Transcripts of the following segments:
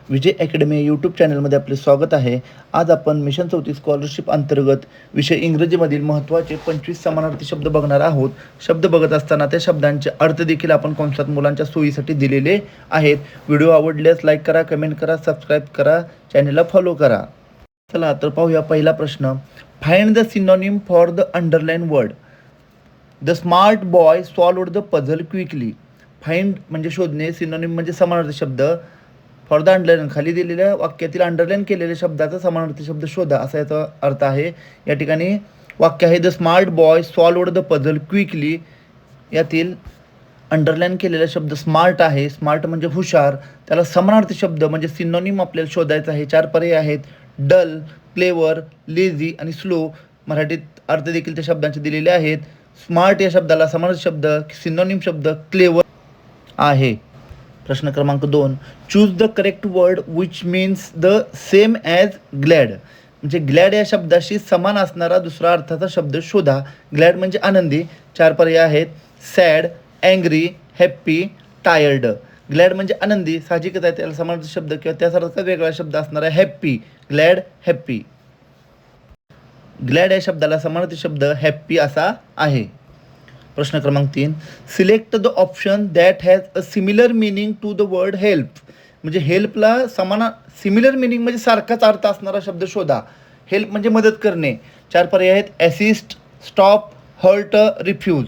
विजय academy YouTube चॅनलमध्ये आपले स्वागत आहे. आज आपण मिशन 34 स्कॉलरशिप अंतर्गत विषय इंग्रजीमधील महत्त्वाचे 25 समानार्थी शब्द बघणार आहोत. शब्द बघत असताना त्या शब्दांचे अर्थ देखील आपण कंसात मुलांच्या सोयीसाठी दिलेले आहेत. व्हिडिओ आवडल्यास लाईक करा, कमेंट करा, सबस्क्राईब करा, चॅनलला फॉलो करा. चला तर पाहूया पहिला प्रश्न. Find the synonym for the underline word. The smart boy solved the puzzle quickly. Find म्हणजे शोधणे, सिनोनिम म्हणजे समानार्थी शब्द, फॉर द अंडरलाईन खाली दिलेल्या वाक्यातील अंडरलाईन केलेल्या शब्दाचा समानार्थी शब्द शोधा असा याचा अर्थ आहे. या ठिकाणी वाक्य आहे the smart boy solved the puzzle quickly. यातील अंडरलाईन केलेला शब्द स्मार्ट आहे. स्मार्ट म्हणजे हुशार. त्याला समानार्थी शब्द म्हणजे सिनोनिम आपल्याला शोधायचा आहे. 4 पर्याय आहेत: डल, क्लेवर, लेझी आणि स्लो. मराठीत अर्थ देखील त्या शब्दांचे दिलेले आहेत. स्मार्ट या शब्दाला समानार्थी शब्द सिनोनिम शब्द क्लेवर आहे. प्रश्न क्रमांक 2. Choose the correct word which means the same as glad. म्हणजे ग्लॅड या शब्दाशी समान असणारा दुसरा अर्थाचा शब्द शोधा. ग्लॅड म्हणजे आनंदी. 4 पर्याय आहेत: sad, angry, happy, tired. Glad म्हणजे आनंदी, साहजिकच आहे त्याला समानार्थी शब्द किंवा त्यासारखा वेगळा शब्द असणारा हॅप्पी. Glad, happy. ग्लॅड या शब्दाला समानार्थी शब्द हॅप्पी असा आहे. प्रश्न क्रमांक 3. Select the option that has a similar meaning to the word help. म्हणजे हेल्पला सिमिलर मिनिंग म्हणजे सारखाच अर्थ असणारा शब्द शोधा. हेल्प म्हणजे मदत करणे. 4 पर्याय आहेत: ॲसिस्ट, स्टॉप, हर्ट, रिफ्यूज.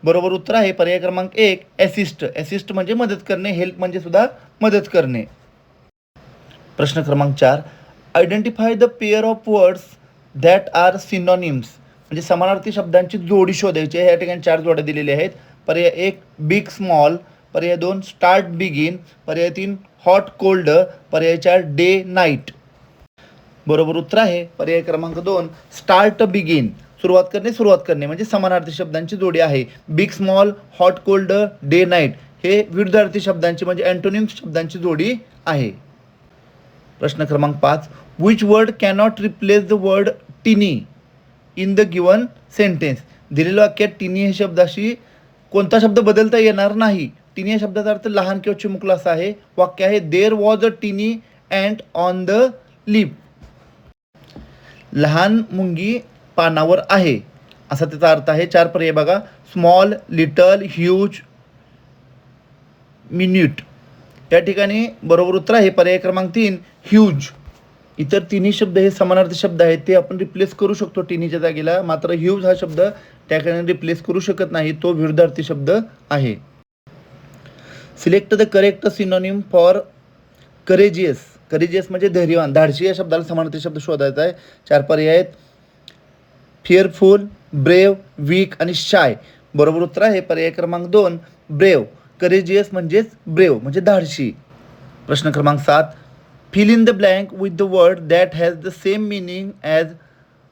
बरोबर उत्तर आहे पर्याय क्रमांक 1 ॲसिस्ट. ॲसिस्ट म्हणजे मदत करणे, हेल्प म्हणजे सुद्धा मदत करणे. प्रश्न क्रमांक 4. Identify the pair of words that are synonyms. म्हणजे समानार्थी शब्दांची जोडी शोधायची आहे. या ठिकाणी 4 जोड्या दिलेल्या आहेत. पर्याय 1 बिग स्मॉल, पर्याय 2 स्टार्ट बिगिन, पर्याय 3 हॉट कोल्ड, पर्याय 4 डे नाईट. बरोबर उत्तर आहे पर्याय क्रमांक 2 स्टार्ट बिगिन. सुरुवात करणे म्हणजे समानार्थी शब्दांची जोडी आहे. Big small, hot cold, day night हे विरुद्धार्थी शब्दांची म्हणजे अँटोनिम्स शब्दांची जोडी आहे. प्रश्न क्रमांक 5. Which word cannot replace the word tiny in the given sentence. दिलेल्या वाक्यात टिनी हे शब्दाशी कोणता शब्द बदलता येणार नाही. टिनी या शब्दाचा अर्थ लहान किंवा चिमुकला असा आहे. वाक्य आहे there was a tiny ant on the leaf. लहान मुंगी पानावर आहे असा त्याचा अर्थ आहे. 4 पर्याय बघा: स्मॉल, लिटल, ह्यूज, मिन्यूट. या ठिकाणी बरोबर उत्तर आहे पर्याय क्रमांक 3 ह्यूज. इतर तिन्ही शब्द हे समानार्थी शब्द आहेत, ते आपण रिप्लेस करू शकतो टिनीच्या जागेला. मात्र ह्यूज हा शब्द त्या ठिकाणी रिप्लेस करू शकत नाही, तो विरुद्धार्थी शब्द आहे. Select the correct synonym for courageous. Courageous म्हणजे धैर्यवान, धाडसी या शब्दाला समानार्थी शब्द शोधायचा आहे. 4 पर्याय आहेत: फिअरफुल, ब्रेव, वीक आणि शाय. बरोबर उत्तर आहे पर्याय क्रमांक 2 ब्रेव. करेजियस म्हणजेच ब्रेव म्हणजे धाडसी. प्रश्न क्रमांक 7. Fill in the blank with the word that has the same meaning as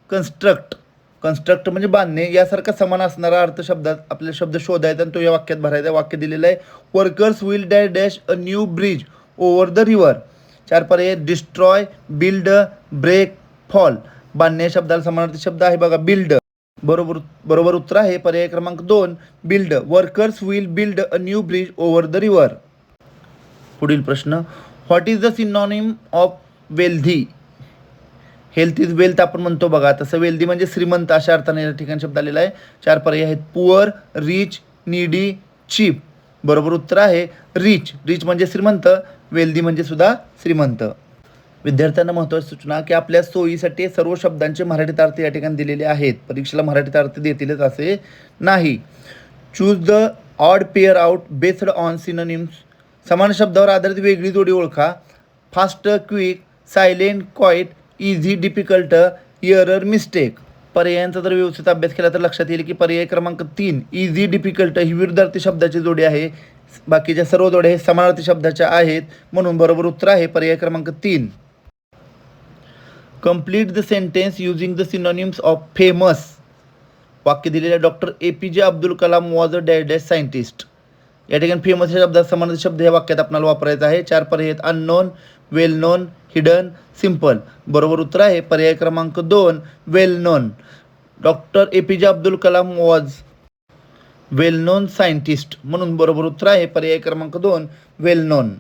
construct. Construct म्हणजे बांधणे यासारखा समान असणारा अर्थ शब्दात आपल्याला शब्द शोधायचा आणि तो या वाक्यात भरायचा. वाक्य दिलेलं आहे workers will dash dash a new bridge over the river. 4 पर्याय: डिस्ट्रॉय, बिल्ड, ब्रेक, फॉल. बांधणे या शब्दाला समानार्थी शब्द आहे बघा बिल्ड. बरोबर उत्तर आहे पर्याय क्रमांक 2 build. Workers will build a new bridge over the river. पुढील प्रश्न. What is the synonym of wealthy. Health is wealth आपण म्हणतो बघा, तसं वेल्दी म्हणजे श्रीमंत अशा अर्थाने या ठिकाणी शब्द आलेला आहे. 4 पर्याय आहेत: पुअर, रिच, नीडी, चीप. बरोबर उत्तर आहे रिच. रिच म्हणजे श्रीमंत, वेल्दी म्हणजे सुद्धा श्रीमंत. विद्यार्थ्यांना महत्त्वाची सूचना की आपल्या सोयीसाठी सर्व शब्दांचे मराठीत अर्थ या ठिकाणी दिलेले आहेत. परीक्षेला मराठीत अर्थ देतीलच असे नाही. Choose the odd pair out based on synonyms. समान शब्दावर आधारित वेगळी जोडी ओळखा. Fast, quick, silent, quiet, easy, difficult, error, mistake. पर्यायांचा जर व्यवस्थित अभ्यास केला तर लक्षात येईल की पर्याय क्रमांक 3 इझी, डिफिकल्ट ही विरुद्धार्थी शब्दाची जोडी आहे. बाकीच्या सर्व जोड्या हे समानार्थी शब्दाच्या आहेत, म्हणून बरोबर उत्तर आहे पर्याय क्रमांक 3. Complete the sentence using the synonyms of famous. वाक्य दिलेले doctor APJ Abdul Kalam was a dash dash scientist. या ठिकाणी फेमस या शब्दात समानार्थी शब्द या वाक्यात आपल्याला वापरायचा आहे. 4 पर्याय आहेत: unknown, well known, hidden, simple. बरोबर उत्तर आहे पर्याय क्रमांक 2 well known. Doctor APJ Abdul Kalam was well known scientist, म्हणून बरोबर उत्तर आहे पर्याय क्रमांक 2 well known.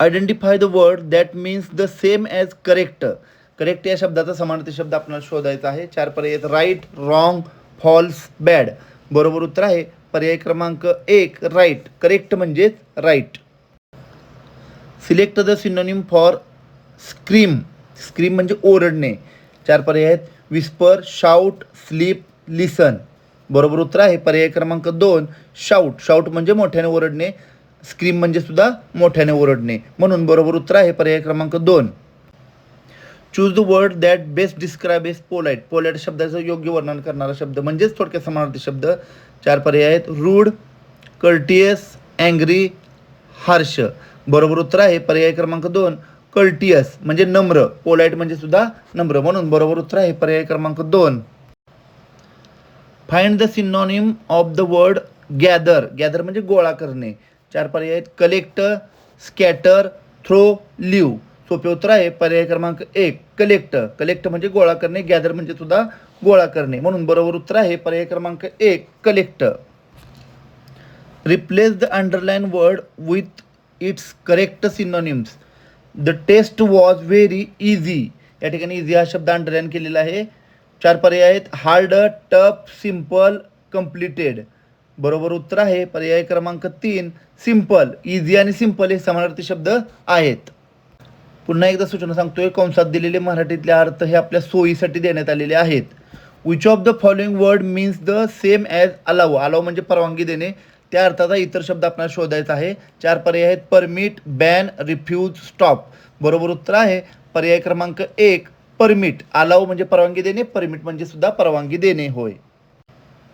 Identify the word that means the same as correct. Correct या शब्दाचा समानार्थी शब्द आपल्याला शोधायचा आहे. 4 पर्याय आहेत. Right, wrong, false, bad. बरोबर उत्तर आहे पर्याय क्रमांक 1 राईट. करेक्ट म्हणजेच right. Select the synonym for scream. Scream म्हणजे ओरडणे. 4 पर्याय आहेत. Whisper, shout, sleep, listen. बरोबर उत्तर आहे पर्याय क्रमांक 2 शाउट. शाउट म्हणजे मोठ्याने ओरडणे. स्क्रीम म्हणजे सुद्धा मोठ्याने ओरडणे. म्हणून बरोबर उत्तर आहे पर्याय क्रमांक 2. Choose the word that best describe is polite. Polite शब्दाचं योग्य वर्णन करणारा शब्द म्हणजेच थोडक्यात समानार्थी शब्द. 4 पर्याय आहेत. Rude, courteous, angry, harsh. बरोबर उत्तर आहे पर्याय क्रमांक 2 कर्टियस म्हणजे नम्र. पोलाइट म्हणजे सुद्धा नम्र. म्हणून बरोबर उत्तर आहे पर्याय क्रमांक 2. Find the synonym of the word gather. Gather म्हणजे गोळा करणे. 4 पर्याय आहेत. Collect, scatter, throw, leave. सोपे उत्तर आहे पर्याय क्रमांक 1 कलेक्ट. कलेक्ट म्हणजे गोळा करणे. गॅदर म्हणजे सुद्धा गोळा करणे. म्हणून बरोबर उत्तर आहे पर्याय क्रमांक 1 collect. Replace the underline word with its correct synonyms. The test was very easy. या ठिकाणी इझी हा शब्द अंडरलाईन केलेला आहे. 4 पर्याय आहेत. Hard, tough, simple, completed. बरोबर उत्तर आहे पर्याय क्रमांक 3 सिम्पल. इझी आणि सिम्पल हे समानार्थी शब्द आहेत. पुन्हा एकदा सूचना सांगतोय. कंसात दिलेले मराठीतले अर्थ हे आपल्या सोयीसाठी देण्यात आलेले आहेत. Which of the following word means the same as allow. Allow म्हणजे परवानगी देणे. त्या अर्थाचा इतर शब्द आपल्याला शोधायचा आहे. 4 पर्याय आहेत. Permit, ban, refuse, stop. बरोबर उत्तर आहे पर्याय क्रमांक 1 परमिट. अलाव म्हणजे परवानगी देणे. परमिट म्हणजे सुद्धा परवानगी देणे होय.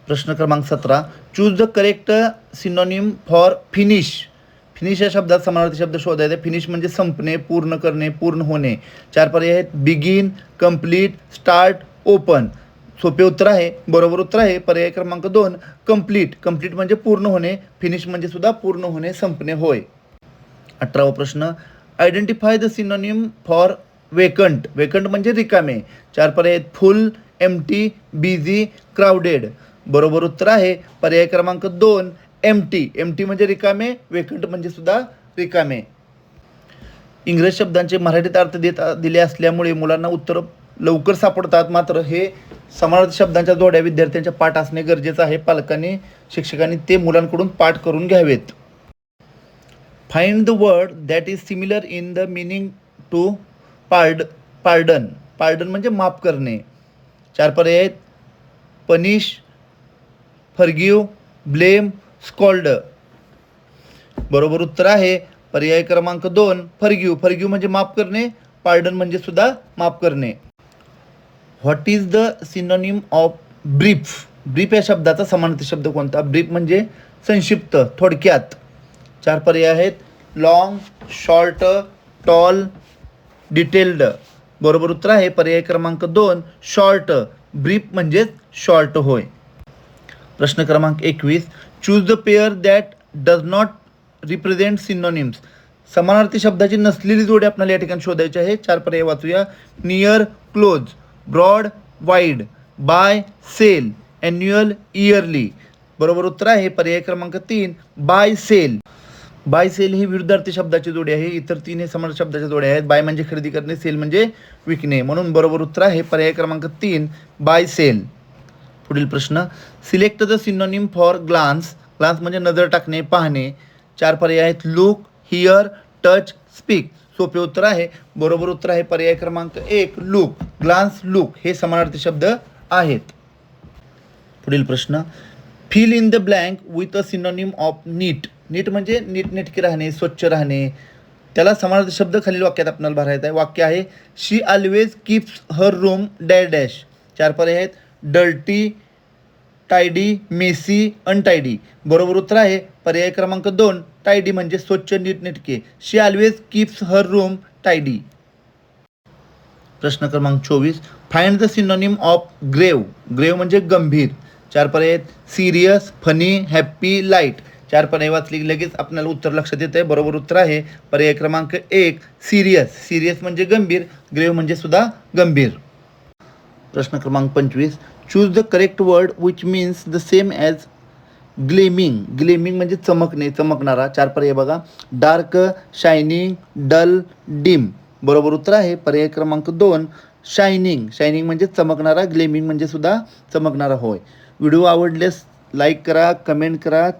प्रश्न क्रमांक 17. Choose the correct synonym for finish. Finish या शब्दात समानार्थी शब्द शोधायचे. फिनिश म्हणजे संपणे, पूर्ण करणे, पूर्ण होणे. 4 पर्याय आहेत. Begin, complete, start, open. सोपे उत्तर आहे. बरोबर उत्तर आहे पर्याय क्रमांक 2 कम्प्लीट. कम्प्लीट म्हणजे पूर्ण होणे. फिनिश म्हणजे सुद्धा पूर्ण होणे, संपणे होय. 18वा प्रश्न. Identify the synonym for vacant. Vacant म्हणजे रिकामे. 4 पर्याय आहेत. फुल, एम्प्टी, बिझी, क्राउडेड. बरोबर उत्तर आहे पर्याय क्रमांक 2 एम्प्टी. एम्प्टी म्हणजे रिकामे. वेकंट म्हणजे सुद्धा रिकामे. इंग्रजी शब्दांचे मराठीत अर्थ दिले असल्यामुळे मुलांना उत्तर लवकर सापडतात. मात्र हे समानार्थी शब्दांच्या जोड्या विद्यार्थ्यांच्या पाठ असणे गरजेचं आहे. पालकांनी, शिक्षकांनी ते मुलांकडून पाठ करून घ्यावेत. Find the word that is similar in the meaning to pardon. Pardon म्हणजे माफ करणे. 4 पर्याय आहेत. Punish, forgive, blame, scold. बरोबर उत्तर आहे पर्याय क्रमांक 2 फॉरगिव्ह. फॉरगिव्ह म्हणजे माफ करणे. पार्डन म्हणजे सुद्धा माफ करणे. What is the synonym of brief. Brief या शब्दाचा समानार्थी शब्द कोणता. ब्रीफ म्हणजे संक्षिप्त, थोडक्यात. 4 पर्याय आहेत. Long, short, tall, detailed. बरोबर उत्तर आहे पर्याय क्रमांक 2 शॉर्ट. ब्रीफ म्हणजेच शॉर्ट होय. प्रश्न क्रमांक 21. Choose the pair that does not represent synonyms. समानार्थी शब्दाची नसलेली जोडी आपल्याला या ठिकाणी शोधायची आहे. 4 पर्याय वाचूया. Near, close, broad, wide, buy, sell, annual, yearly. बरोबर उत्तर आहे पर्याय क्रमांक 3 बाय सेल. बाय सेल ही विरुद्धार्थी शब्दाची जोडी आहे. इतर 3 हे समान शब्दाच्या जोड्या आहेत. बाय म्हणजे खरेदी करणे, सेल म्हणजे विकणे. म्हणून बरोबर उत्तर आहे पर्याय क्रमांक 3 बाय सेल. पुढील प्रश्न. Select the synonym for glance. Glance म्हणजे नजर टाकणे, पाहणे. 4 पर्याय आहेत. Look, hear, touch, speak. सोपे उत्तर आहे. बरोबर उत्तर आहे पर्याय क्रमांक 1 लुक. ग्लान्स, लुक हे समानार्थी शब्द आहेत. पुढील प्रश्न. Fill in the blank with a synonym of neat. Neat म्हणजे नीटनेटके राहणे, स्वच्छ राहणे. त्याला समानार्थी शब्द खालील वाक्यात आपल्याला भरायचा आहे. वाक्य आहे. She always keeps her room dash dash. 4 पर्याय आहेत. Dirty, tidy, messy, untidy. बरोबर उत्तर आहे पर्याय क्रमांक 2 टायडी म्हणजे स्वच्छ, नीटनेटके. She always keeps her room tidy. प्रश्न क्रमांक 24. फाइंड द सिनोनिम ऑफ ग्रेव. ग्रेव म्हणजे गंभीर. 4 पर्याय आहेत. Serious, funny, happy, light. 4 पर्याय वाचली लगेच आपल्याला उत्तर लक्षात येतं आहे. बरोबर उत्तर आहे पर्याय क्रमांक 1 सिरियस. सिरियस म्हणजे गंभीर. ग्रेव म्हणजे सुद्धा गंभीर. प्रश्न क्रमांक 25. Choose the correct word which means the same as gleaming, gleaming म्हणजे चमकणे, चमकणारा. 4 पर्याय बघा. Dark, shining, dull, dim. बरोबर उत्तर आहे पर्याय क्रमांक 2 शायनिंग. शायनिंग म्हणजे चमकणारा, ग्लेमिंग म्हणजे सुद्धा चमकणारा होय. व्हिडिओ आवडल्यास लाईक करा, कमेंट करा,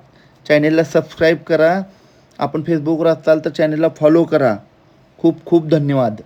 चॅनेलला सबस्क्राईब करा. आपण फेसबुकवर असाल तर चॅनेलला फॉलो करा. खूप खूप धन्यवाद.